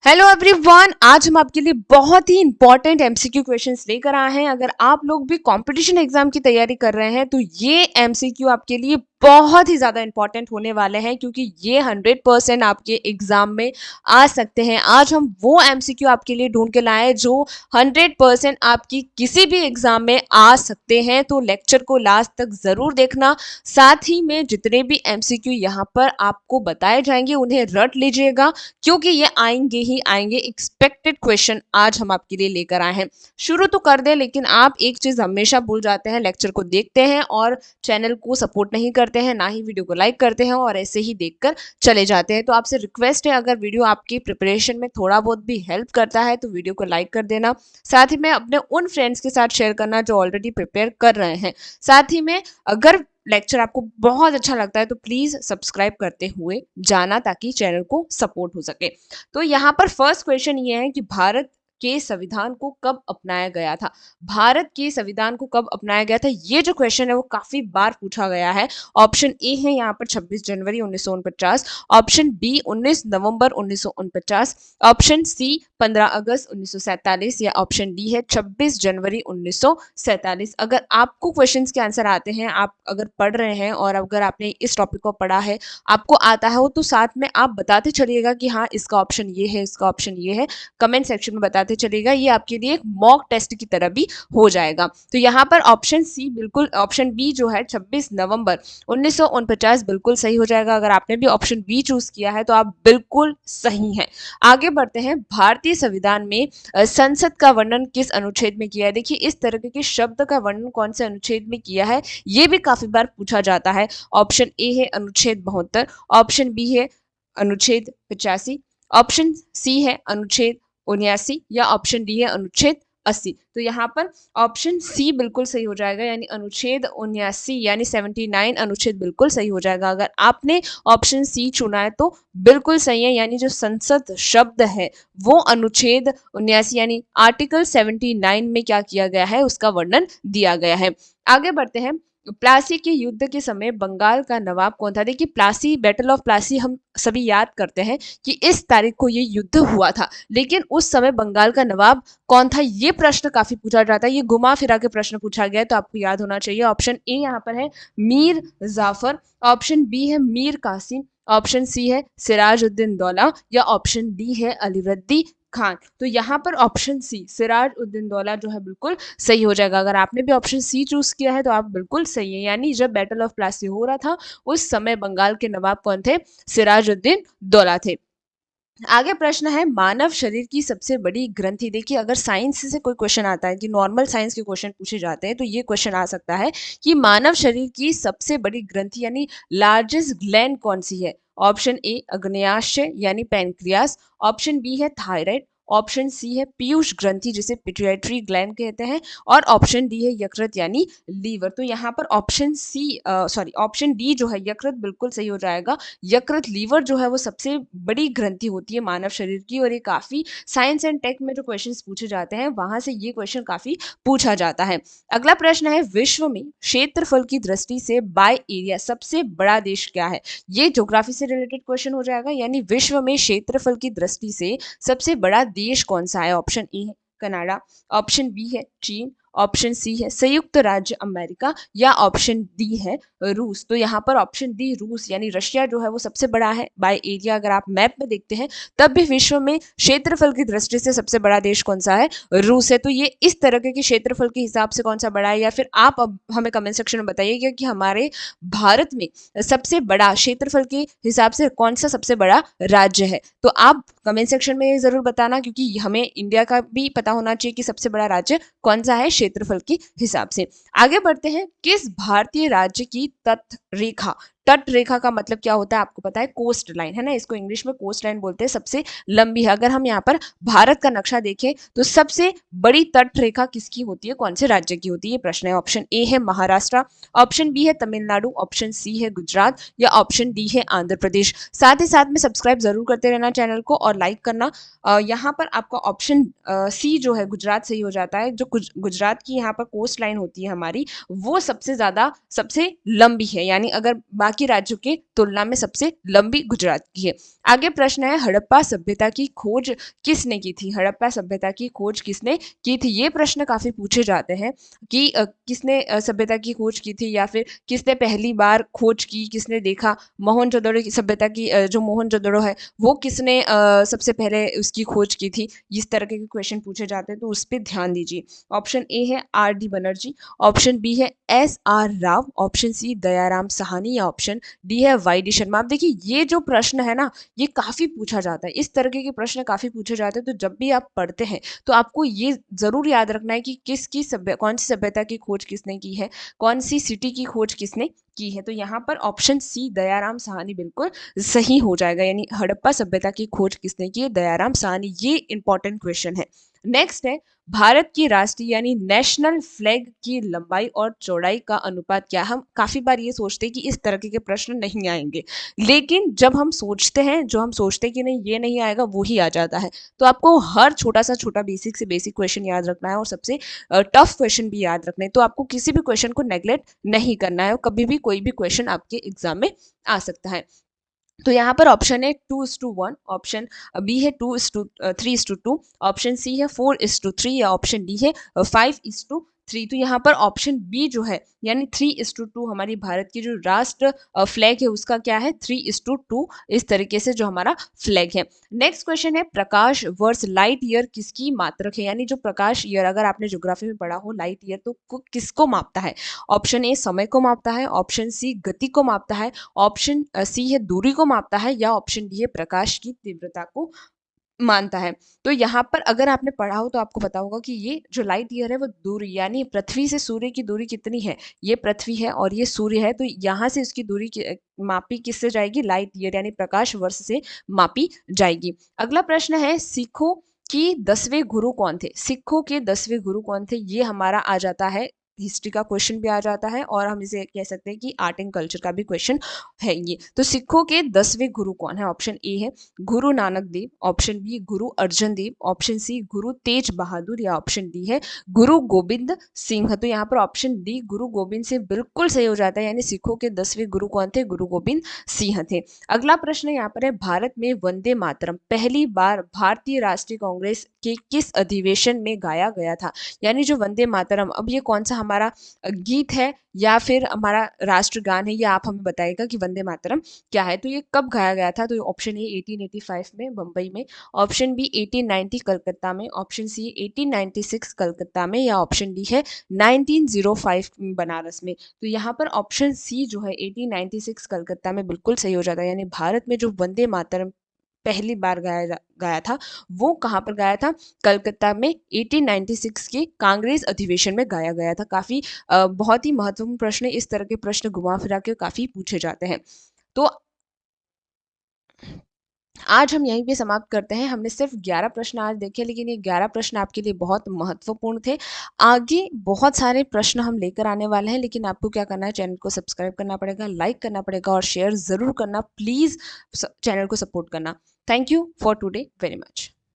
Hello everyone, आज हम आपके लिए बहुत ही इंपॉर्टेंट एमसीक्यू क्वेश्चंस लेकर आए हैं। अगर आप लोग भी कंपटीशन एग्जाम की तैयारी कर रहे हैं तो ये एमसीक्यू आपके लिए बहुत ही ज़्यादा इंपॉर्टेंट होने वाले हैं, क्योंकि ये 100% आपके एग्जाम में आ सकते हैं। आज हम वो एमसीक्यू आपके लिए ढूंढ के लाए हैं जो 100% आपकी किसी भी एग्जाम में आ सकते हैं। तो लेक्चर को लास्ट तक ज़रूर देखना। साथ ही में जितने भी एमसीक्यू यहाँ पर आपको बताए जाएंगे उन्हें रट लीजिएगा, क्योंकि ये आएंगे ही आएंगे। एक्सपेक्टेड क्वेश्चन आज हम आपके लिए लेकर आए हैं। शुरू तो कर दे, लेकिन आप एक चीज हमेशा भूल जाते हैं, लेक्चर को देखते हैं और चैनल को सपोर्ट नहीं करते हैं, ना ही वीडियो को लाइक करते हैं और ऐसे ही देखकर चले जाते हैं। तो आपसे रिक्वेस्ट है, अगर वीडियो आपकी प्रिपरेशन में थोड़ा बहुत भी हेल्प करता है तो वीडियो को लाइक कर देना। साथ ही में अपने उन फ्रेंड्स के साथ शेयर करना जो ऑलरेडी प्रिपेयर कर रहे हैं। साथ ही में अगर लेक्चर आपको बहुत अच्छा लगता है तो प्लीज सब्सक्राइब करते हुए जाना, ताकि चैनल को सपोर्ट हो सके। तो यहाँ पर फर्स्ट क्वेश्चन ये है कि भारत के संविधान को कब अपनाया गया था। भारत के संविधान को कब अपनाया गया था, ये जो क्वेश्चन है वो काफी बार पूछा गया है। ऑप्शन ए है यहाँ पर 26 जनवरी 1949, ऑप्शन बी 19 नवंबर 1949, ऑप्शन सी 15 अगस्त 1947 या ऑप्शन डी है 26 जनवरी 1947। अगर आपको क्वेश्चंस के आंसर आते हैं, आप अगर पढ़ रहे हैं और अगर आपने इस टॉपिक को पढ़ा है, आपको आता है हो, तो साथ में आप बताते चलिएगा कि हाँ इसका ऑप्शन ये है, इसका ऑप्शन ये है। कमेंट सेक्शन में बताते चलिएगा। ये आपके लिए एक मॉक टेस्ट की तरह भी हो जाएगा। तो यहाँ पर ऑप्शन सी बिल्कुल, ऑप्शन बी जो है 26 नवंबर 1949 बिल्कुल सही हो जाएगा। अगर आपने भी ऑप्शन बी चूज किया है तो आप बिल्कुल सही हैं। आगे बढ़ते हैं। भारतीय संविधान में संसद का वर्णन किस अनुच्छेद में किया है। देखिए, इस तरह के शब्द का वर्णन कौन से अनुच्छेद में किया है, ये भी काफी बार पूछा जाता है। ऑप्शन ए है अनुच्छेद 72, ऑप्शन बी है अनुच्छेद 85, ऑप्शन सी है अनुच्छेद 79 या ऑप्शन डी है अनुच्छेद 80। तो यहाँ पर ऑप्शन सी बिल्कुल सही हो जाएगा, यानी अनुच्छेद 79 यानी 79 अनुच्छेद बिल्कुल सही हो जाएगा। अगर आपने ऑप्शन सी चुना है तो बिल्कुल सही है, यानी जो संसद शब्द है वो अनुच्छेद 79 यानी आर्टिकल 79 में क्या किया गया है, उसका वर्णन दिया गया है। आगे बढ़ते हैं। प्लासी के युद्ध के समय बंगाल का नवाब कौन था। देखिए, प्लासी, बैटल ऑफ प्लासी हम सभी याद करते हैं कि इस तारीख को ये युद्ध हुआ था, लेकिन उस समय बंगाल का नवाब कौन था, ये प्रश्न काफी पूछा जाता है। ये घुमा फिरा के प्रश्न पूछा गया है, तो आपको याद होना चाहिए। ऑप्शन ए यहाँ पर है मीर जाफर, ऑप्शन बी है मीर कासिम, ऑप्शन सी है सिराजुद्दीन दौला या ऑप्शन डी है अलीवर्दी खान। तो यहाँ पर ऑप्शन सी सिराज उद्दीन दौला जो है बिल्कुल सही हो जाएगा। अगर आपने भी ऑप्शन सी चूज किया है तो आप बिल्कुल सही है, यानी जब बैटल ऑफ प्लासी हो रहा था उस समय बंगाल के नवाब कौन थे, सिराजुद्दीन दौला थे। आगे प्रश्न है, मानव शरीर की सबसे बड़ी ग्रंथि। देखिए, अगर साइंस से कोई क्वेश्चन आता है कि नॉर्मल साइंस के क्वेश्चन पूछे जाते हैं तो ये क्वेश्चन आ सकता है कि मानव शरीर की सबसे बड़ी ग्रंथि यानी लार्जेस्ट ग्लैंड कौन सी है। ऑप्शन ए अग्न्याशय यानी पैनक्रियास, ऑप्शन बी है थायराइड, ऑप्शन सी है पीयूष ग्रंथि जिसे पिट्यूटरी ग्लैंड कहते हैं, और ऑप्शन डी है यकृत यानी लीवर। तो यहाँ पर ऑप्शन सी ऑप्शन डी जो है यकृत बिल्कुल सही हो जाएगा। यकृत, लीवर जो है वो सबसे बड़ी ग्रंथि होती है मानव शरीर की, और ये काफी साइंस एंड टेक में जो क्वेश्चंस पूछे जाते हैं वहां से ये क्वेश्चन काफी पूछा जाता है। अगला प्रश्न है, विश्व में क्षेत्रफल की दृष्टि से बाय एरिया सबसे बड़ा देश क्या है। ये ज्योग्राफी से रिलेटेड क्वेश्चन हो जाएगा, यानी विश्व में क्षेत्रफल की दृष्टि से सबसे बड़ा देश कौन सा है। ऑप्शन ए है कनाडा, ऑप्शन बी है चीन, ऑप्शन सी है संयुक्त राज्य अमेरिका या ऑप्शन डी है रूस। तो यहाँ पर ऑप्शन डी रूस यानी रशिया जो है वो सबसे बड़ा है बाय एरिया। अगर आप मैप में देखते हैं तब भी विश्व में क्षेत्रफल की दृष्टि से सबसे बड़ा देश कौन सा है, रूस है। तो ये इस तरह के क्षेत्रफल के हिसाब से कौन सा बड़ा है, या फिर आप अब हमें कमेंट सेक्शन में बताइएगा कि हमारे भारत में सबसे बड़ा क्षेत्रफल के हिसाब से कौन सा सबसे बड़ा राज्य है। तो आप कमेंट सेक्शन में जरूर बताना, क्योंकि हमें इंडिया का भी पता होना चाहिए कि सबसे बड़ा राज्य कौन सा है क्षेत्रफल के हिसाब से। आगे बढ़ते हैं। किस भारतीय राज्य की तट रेखा, तट रेखा का मतलब क्या होता है आपको पता है, कोस्ट लाइन है ना, इसको इंग्लिश में कोस्ट लाइन बोलते हैं, सबसे लंबी है। अगर हम यहाँ पर भारत का नक्शा देखें तो सबसे बड़ी तट रेखा किसकी होती है, कौन से राज्य की होती है, ये प्रश्न है। ऑप्शन ए है महाराष्ट्र, ऑप्शन बी है तमिलनाडु, ऑप्शन सी है गुजरात या ऑप्शन डी है आंध्र प्रदेश। साथ ही साथ में सब्सक्राइब जरूर करते रहना चैनल को और लाइक करना। यहाँ पर आपका ऑप्शन सी जो है गुजरात सही हो जाता है। जो गुजरात की यहाँ पर कोस्ट लाइन होती है हमारी, वो सबसे ज्यादा सबसे लंबी है, यानी अगर बाकी राज्यों की तुलना में सबसे लंबी गुजरात की है। आगे प्रश्न है, हड़प्पा सभ्यता की खोज किसने की थी? हड़प्पा सभ्यता की खोज किसने की थी? ये प्रश्न काफी पूछे जाते हैं कि किसने सभ्यता की खोज की थी, या फिर किसने पहली बार खोज की, किसने देखा। मोहनजोदड़ो की सभ्यता की जो मोहनजोदड़ो है वो किसने सबसे पहले उसकी खोज की थी? इस तरह के क्वेश्चन पूछे जाते हैं, तो उस पर ध्यान दीजिए। ऑप्शन ए है R D Banerjee, option B है S R Rao, option C Dayaram Sahni, या ऑप्शन डी है वाई डी शर्मा। आप देखिए ये जो प्रश्न है ना, ये काफी पूछा जाता है, इस तरह के प्रश्न काफी पूछे जाते हैं। तो जब भी आप पढ़ते हैं तो आपको ये जरूर याद रखना है कि कौन सी सभ्यता की खोज किसने की है, कौन सी सिटी की खोज किसने की है। तो यहाँ पर ऑप्शन सी दयाराम साहनी बिल्कुल सही हो जाएगा, यानी हड़प्पा सभ्यता की खोज किसने की है? दयाराम साहनी। ये इंपॉर्टेंट क्वेश्चन है। नेक्स्ट है, भारत की राष्ट्रीय यानी नेशनल फ्लैग की लंबाई और चौड़ाई का अनुपात क्या? हम काफी बार ये सोचते हैं कि इस तरह के प्रश्न नहीं आएंगे, लेकिन जब हम सोचते हैं, जो हम सोचते हैं कि नहीं ये नहीं आएगा, वो ही आ जाता है। तो आपको हर छोटा सा छोटा बेसिक से बेसिक क्वेश्चन याद रखना है, और सबसे टफ क्वेश्चन भी याद रखना है। तो आपको किसी भी क्वेश्चन को नेग्लेक्ट नहीं करना है, और कभी भी कोई भी क्वेश्चन आपके एग्जाम में आ सकता है। तो यहाँ पर ऑप्शन है 2:1, ऑप्शन बी है 3:2, ऑप्शन सी है 4:3, या ऑप्शन डी है 5:3। तो यहाँ पर ऑप्शन बी जो है यानी 3:2 हमारी भारत की जो राष्ट्र फ्लैग है उसका क्या है? 3:2 इस तरीके से जो हमारा फ्लैग है। नेक्स्ट क्वेश्चन है, प्रकाश वर्ष लाइट ईयर किसकी मात्रक है? यानी जो प्रकाश ईयर, अगर आपने ज्योग्राफी में पढ़ा हो लाइट ईयर, तो किसको मापता है? ऑप्शन ए समय को मापता है, ऑप्शन सी गति को मापता है, ऑप्शन सी है दूरी को मापता है, या ऑप्शन डी है प्रकाश की तीव्रता को मानता है। तो यहाँ पर अगर आपने पढ़ा हो तो आपको पता होगा कि ये जो लाइट ईयर है वो दूरी, यानी पृथ्वी से सूर्य की दूरी कितनी है? ये पृथ्वी है और ये सूर्य है, तो यहाँ से इसकी दूरी मापी किससे जाएगी? लाइट ईयर यानी प्रकाश वर्ष से मापी जाएगी। अगला प्रश्न है, सिखों की 10वें गुरु कौन थे? सिखों के 10वें गुरु कौन थे? ये हमारा आ जाता है, हिस्ट्री का क्वेश्चन भी आ जाता है, और हम इसे कह सकते हैं कि आर्ट एंड कल्चर का भी क्वेश्चन है ये। तो सिखों के 10वें गुरु कौन है? ऑप्शन ए है Guru Nanak Dev, option B Guru Arjan Dev, option C गुरु तेज बहादुर, या ऑप्शन डी है गुरु गोविंद सिंह। तो यहाँ पर ऑप्शन डी गुरु गोविंद सिंह बिल्कुल सही हो जाता है, यानी सिखों के 10वें गुरु कौन थे? गुरु गोविंद सिंह थे। अगला प्रश्न यहाँ पर है, भारत में वंदे मातरम पहली बार भारतीय राष्ट्रीय कांग्रेस के किस अधिवेशन में गाया गया था? यानी जो वंदे मातरम, अब ये कौन सा हमारा गीत है या फिर हमारा राष्ट्रगान है, ये आप हमें बताइएगा कि वंदे मातरम क्या है। तो ये कब गाया गया था? तो ऑप्शन ए 1885 में बम्बई में, ऑप्शन बी 1890 कलकत्ता में, ऑप्शन सी 1896 कलकत्ता में, या ऑप्शन डी है 1905 बनारस में। तो यहाँ पर ऑप्शन सी जो है 1896 कलकत्ता में बिल्कुल सही हो जाता है, यानी भारत में जो वंदे मातरम पहली बार गाया था वो कहाँ पर गाया था? कलकत्ता में 1896 के कांग्रेस अधिवेशन में गाया गया था। काफी बहुत ही महत्वपूर्ण प्रश्न है, इस तरह के प्रश्न घुमा फिरा के काफी पूछे जाते हैं। तो आज हम यहीं पे समाप्त करते हैं। हमने सिर्फ 11 प्रश्न आज देखे, लेकिन ये 11 प्रश्न आपके लिए बहुत महत्वपूर्ण थे। आगे बहुत सारे प्रश्न हम लेकर आने वाले हैं, लेकिन आपको क्या करना है? चैनल को सब्सक्राइब करना पड़ेगा, लाइक करना पड़ेगा और शेयर ज़रूर करना। प्लीज़ चैनल को सपोर्ट करना। Thank you for today very much.